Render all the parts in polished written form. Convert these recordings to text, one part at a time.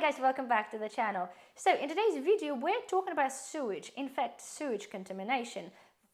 guys, welcome back to the channel. So in today's video we're talking about sewage, in fact sewage contamination.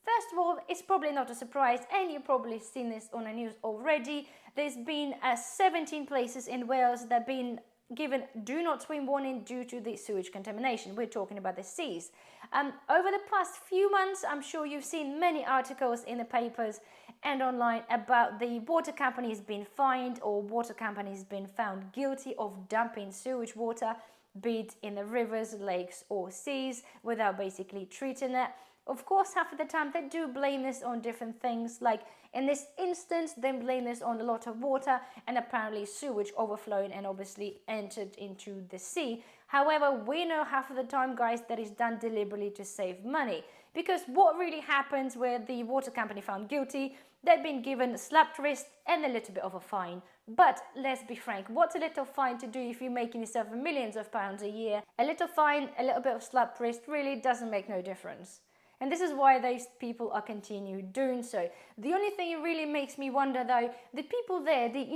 First of all, it's probably not a surprise and you've probably seen this on the news already. There's been 17 places in Wales that have been given do not swim warning due to the sewage contamination. We're talking about the seas. Over the past few months, I'm sure you've seen many articles in the papers and online about the water companies being fined or water companies being found guilty of dumping sewage water, be it in the rivers, lakes or seas, without basically treating it. Of course, half of the time they do blame this on different things, like in this instance they blame this on a lot of water and apparently sewage overflowing and obviously entered into the sea. However, we know half of the time, guys, that is done deliberately to save money, because what really happens where the water company found guilty, they've been given a slapped wrist and a little bit of a fine. But let's be frank, what's a little fine to do if you're making yourself millions of pounds a year? A little fine, a little bit of slapped wrist really doesn't make no difference. And this is why those people are continuing doing so. The only thing it really makes me wonder though, the people there, the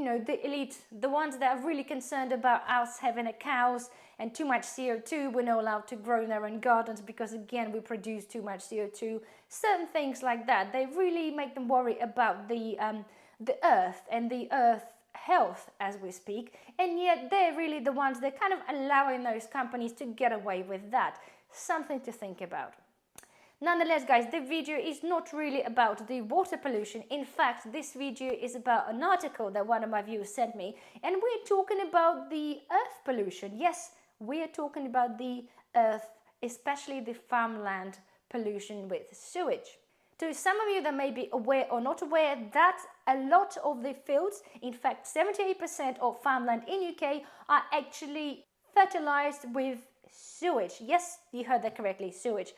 elite, the ones that are really concerned about us having cows and too much CO2, we're not allowed to grow in our own gardens because again we produce too much CO2, certain things like that, they really make them worry about the earth and the earth health as we speak, and yet they're really the ones that kind of allowing those companies to get away with that. Something to think about. Nonetheless, guys, the video is not really about the water pollution. In fact, this video is about an article that one of my viewers sent me, and we're talking about the earth pollution. Yes, we are talking about the earth, especially the farmland pollution with sewage. To some of you that may be aware or not aware, that a lot of the fields, in fact 78% of farmland in UK are actually fertilized with sewage. Yes, you heard that correctly, sewage.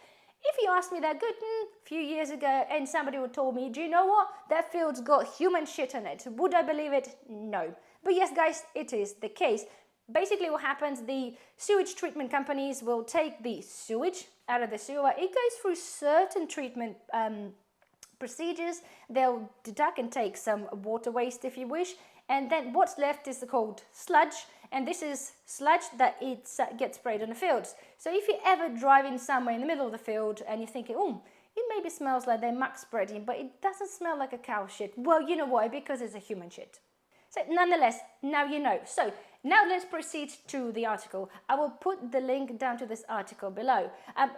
If you asked me that good a few years ago and somebody would told me, do you know what, that field's got human shit in it, would I believe it? No. But yes, guys, it is the case. Basically what happens, the sewage treatment companies will take the sewage out of the sewer. It goes through certain treatment procedures. They'll deduct and take some water waste if you wish, and then what's left is called sludge, and this is sludge that gets sprayed on the fields. So if you're ever driving somewhere in the middle of the field and you're thinking, oh, it maybe smells like they're muck spreading, but it doesn't smell like a cow shit. Well, you know why? Because it's a human shit. So nonetheless, now you know. So now let's proceed to the article. I will put the link down to this article below.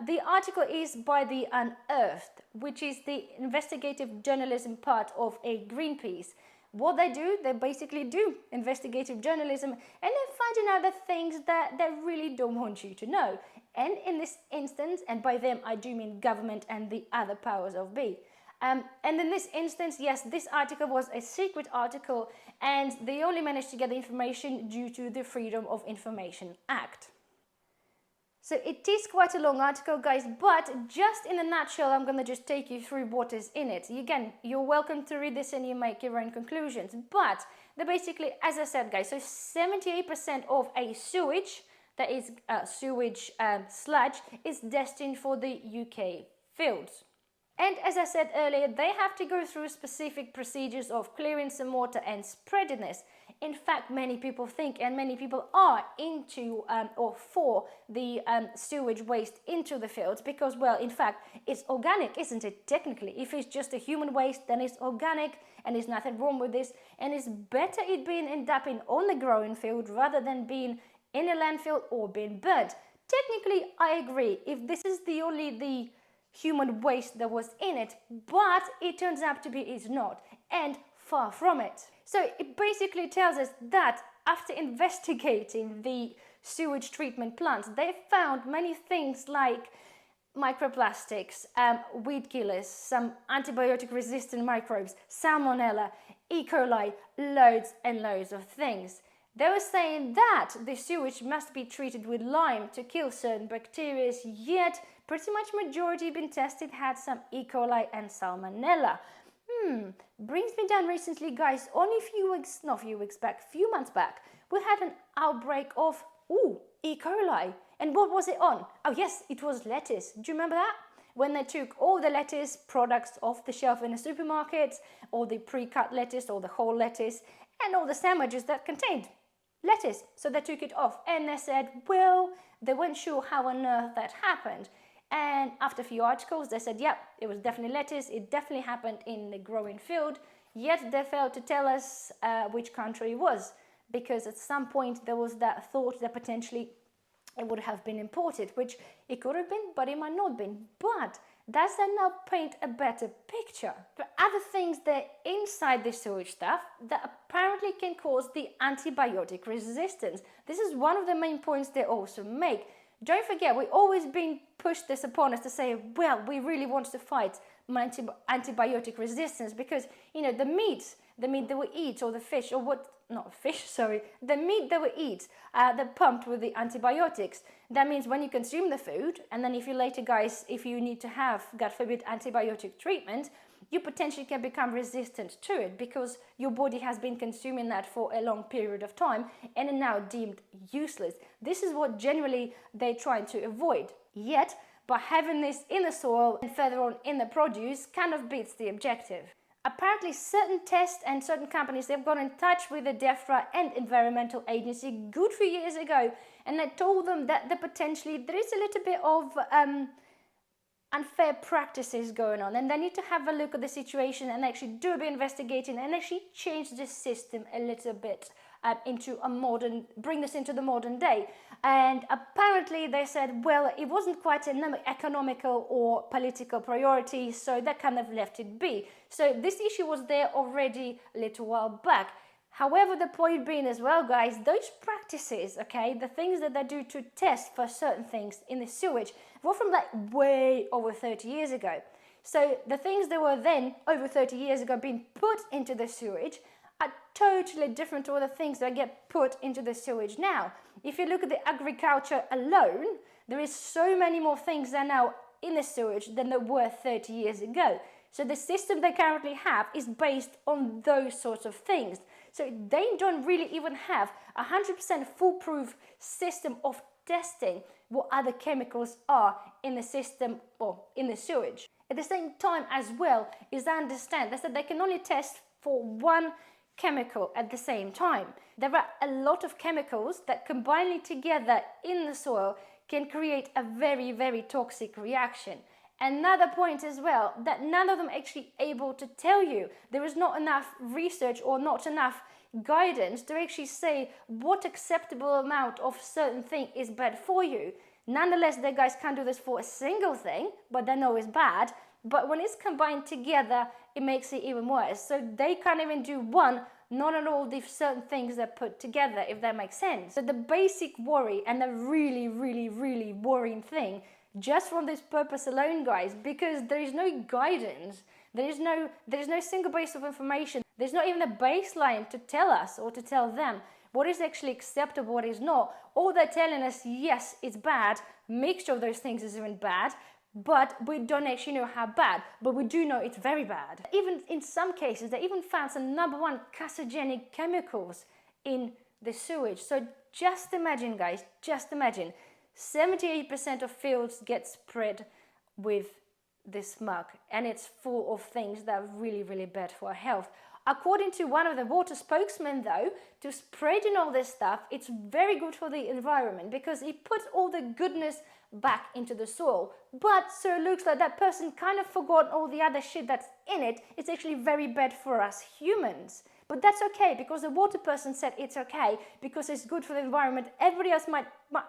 The article is by the Unearthed, which is the investigative journalism part of a Greenpeace. What they do, they basically do investigative journalism, and they're finding out the things that they really don't want you to know. And in this instance, and by them I do mean government and the other powers of be. And in this instance, yes, this article was a secret article and they only managed to get the information due to the Freedom of Information Act. So it is quite a long article, guys, but just in a nutshell, I'm going to just take you through what is in it. Again, you're welcome to read this and you make your own conclusions. But they basically, as I said, guys, so 78% of a sewage, that is sewage sludge, is destined for the UK fields. And as I said earlier, they have to go through specific procedures of clearing some water and spreading this. In fact, many people think and many people are into or for the sewage waste into the fields because, well, in fact, it's organic, isn't it? Technically, if it's just a human waste, then it's organic and there's nothing wrong with this. And it's better it being end up in on the growing field rather than being in a landfill or being burnt. Technically, I agree. If this is the human waste that was in it, but it turns out to be it's not, and far from it. So it basically tells us that after investigating the sewage treatment plants, they found many things like microplastics, weed killers, some antibiotic resistant microbes, salmonella, E. coli, loads and loads of things. They were saying that the sewage must be treated with lime to kill certain bacteria, yet pretty much majority been tested had some E. coli and salmonella. Brings me down recently, guys, only few months back, we had an outbreak of, E. coli. And what was it on? Oh yes, it was lettuce. Do you remember that? When they took all the lettuce products off the shelf in the supermarkets, or the pre-cut lettuce or the whole lettuce, and all the sandwiches that contained lettuce. So they took it off and they said, well, they weren't sure how on earth that happened. And after a few articles, they said, yep, it was definitely lettuce. It definitely happened in the growing field. Yet they failed to tell us which country it was, because at some point there was that thought that potentially it would have been imported, which it could have been, but it might not have been. But does that now paint a better picture? But other things that inside the sewage stuff that apparently can cause the antibiotic resistance. This is one of the main points they also make. Don't forget, we've always been pushed this upon us to say, well, we really want to fight antibiotic resistance because, you know, the meat that we eat, or the fish, or what, not fish, sorry, the meat that we eat, they're pumped with the antibiotics. That means when you consume the food, and then if you later, guys, if you need to have, God forbid, antibiotic treatment, you potentially can become resistant to it because your body has been consuming that for a long period of time and are now deemed useless. This is what generally they're trying to avoid. Yet, by having this in the soil and further on in the produce kind of beats the objective. Apparently, certain tests and certain companies, they've got in touch with the DEFRA and Environmental Agency good few years ago, and they told them that potentially there is a little bit of unfair practices going on, and they need to have a look at the situation and actually do a bit of investigating and actually change the system a little bit into a modern, bring this into the modern day. And apparently they said, well, it wasn't quite an economical or political priority, so that kind of left it be. So this issue was there already a little while back. However, the point being as well, guys, those practices, okay, the things that they do to test for certain things in the sewage were from like way over 30 years ago. So the things that were then over 30 years ago being put into the sewage are totally different to all the things that get put into the sewage now. If you look at the agriculture alone, there is so many more things that are now in the sewage than there were 30 years ago. So the system they currently have is based on those sorts of things. So they don't really even have a 100% foolproof system of testing what other chemicals are in the system or in the sewage. At the same time as well, is I understand that they can only test for one chemical at the same time. There are a lot of chemicals that combining together in the soil can create a very, very toxic reaction. Another point as well, that none of them are actually able to tell you. There is not enough research or not enough guidance to actually say what acceptable amount of certain thing is bad for you. Nonetheless, the guys can't do this for a single thing, but they know it's bad. But when it's combined together, it makes it even worse. So they can't even do one, not at all the certain things they're put together, if that makes sense. So the basic worry and the really, really, really worrying thing, just from this purpose alone, guys, because there is no guidance, there is no single base of information, there's not even a baseline to tell us or to tell them what is actually acceptable, what is not. All they're telling us, yes, it's bad, mixture of those things is even bad, but we don't actually know how bad, but we do know it's very bad. Even in some cases, they even found some #1 carcinogenic chemicals in the sewage. So just imagine, guys, just imagine, 78% of fields get spread with this smog, and it's full of things that are really, really bad for our health. According to one of the water spokesmen, though, to spreading all this stuff, it's very good for the environment because it puts all the goodness back into the soil. But so it looks like that person kind of forgot all the other shit that's in it. It's actually very bad for us humans. But that's okay because the water person said it's okay because it's good for the environment. Everybody else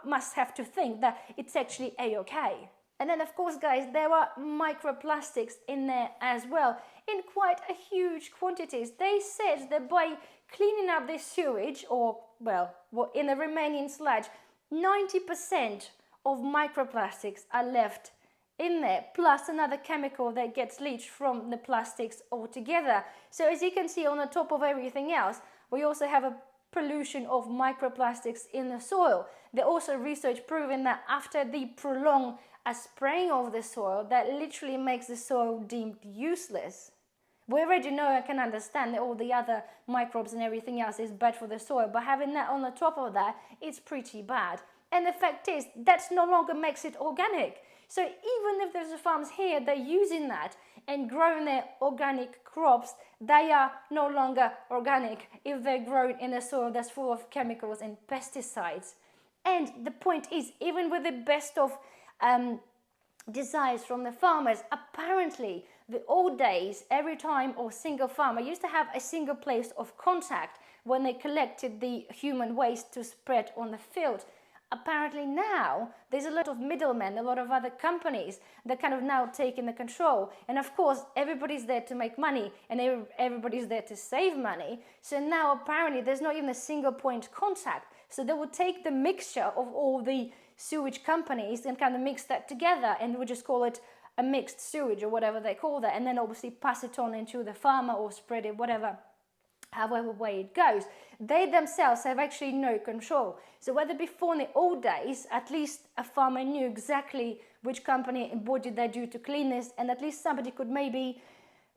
must have to think that it's actually a-okay. And then, of course, guys, there are microplastics in there as well, in quite a huge quantities. They said that by cleaning up this sewage, or, well, in the remaining sludge, 90% of microplastics are left in there, plus another chemical that gets leached from the plastics altogether. So as you can see, on the top of everything else, we also have a pollution of microplastics in the soil. There also research proving that after the prolonged spraying of the soil, that literally makes the soil deemed useless. We already know and can understand that all the other microbes and everything else is bad for the soil, but having that on the top of that, it's pretty bad. And the fact is, that no longer makes it organic. So even if there's farms here, they're using that and growing their organic crops, they are no longer organic if they're grown in a soil that's full of chemicals and pesticides. And the point is, even with the best of desires from the farmers, apparently the old days, every time or single farmer used to have a single place of contact when they collected the human waste to spread on the field. Apparently now there's a lot of middlemen, a lot of other companies that kind of now taking the control, and of course everybody's there to make money and everybody's there to save money. So now apparently there's not even a single point contact, so they will take the mixture of all the sewage companies and kind of mix that together, and we'll just call it a mixed sewage or whatever they call that, and then obviously pass it on into the farmer or spread it, whatever, however way it goes. They themselves have actually no control. So whether before in the old days, at least a farmer knew exactly which company and what did they do to clean this, and at least somebody could maybe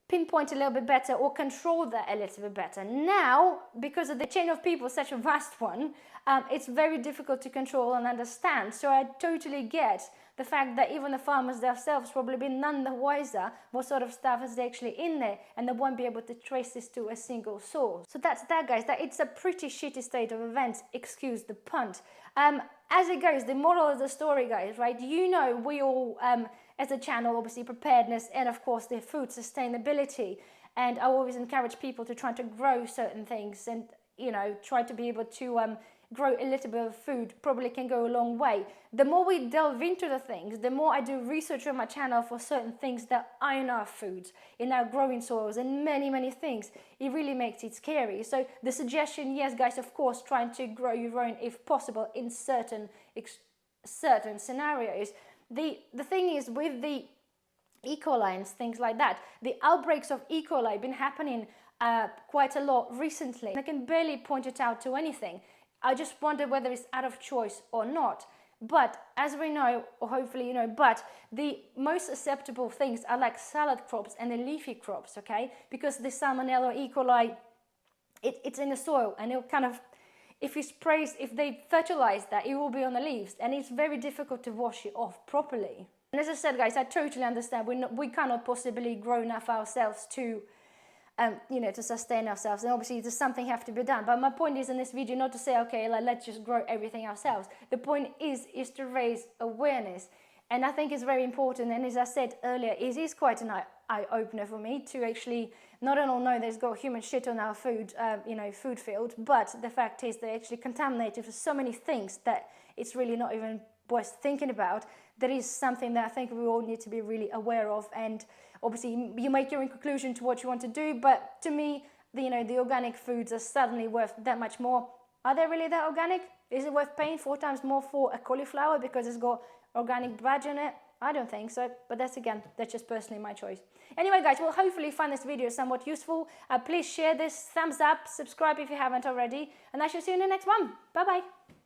pinpoint a little bit better or control that a little bit better. Now, because of the chain of people, such a vast one, it's very difficult to control and understand. So I totally get the fact that even the farmers themselves probably be none the wiser what sort of stuff is actually in there, and they won't be able to trace this to a single source. So that's that, guys. That it's a pretty shitty state of events, excuse the punt. As it goes, the moral of the story, guys, right? You know, we all, as a channel, obviously preparedness and of course the food sustainability, and I always encourage people to try to grow certain things and, you know, try to be able to grow a little bit of food probably can go a long way. The more we delve into the things, the more I do research on my channel for certain things that are in our foods, in our growing soils, and many things. It really makes it scary. So the suggestion, yes guys, of course, trying to grow your own if possible in certain scenarios. The thing is with the E. coli and things like that, the outbreaks of E. coli have been happening quite a lot recently. I can barely point it out to anything. I just wonder whether it's out of choice or not. But as we know, or hopefully you know, but the most susceptible things are like salad crops and the leafy crops, okay? Because the Salmonella E. coli, it's in the soil, and it'll kind of, if they fertilize that, it will be on the leaves, and it's very difficult to wash it off properly. And as I said, guys, I totally understand. We cannot possibly grow enough ourselves to you know, to sustain ourselves, and obviously there's something have to be done. But my point is in this video not to say, okay, like, let's just grow everything ourselves. The point is to raise awareness, and I think it's very important. And as I said earlier, it is quite an eye-opener for me to actually not only know there's got human shit on our food, you know, food field, but the fact is they're actually contaminated for so many things that it's really not even worth thinking about. That is something that I think we all need to be really aware of, and obviously you make your own conclusion to what you want to do, but to me, the organic foods are suddenly worth that much more. Are they really that organic? Is it worth paying 4 times more for a cauliflower because it's got organic badge on it? I don't think so, but that's just personally my choice. Anyway, guys, well, hopefully you find this video somewhat useful. Please share this, thumbs up, subscribe if you haven't already, and I shall see you in the next one. Bye-bye.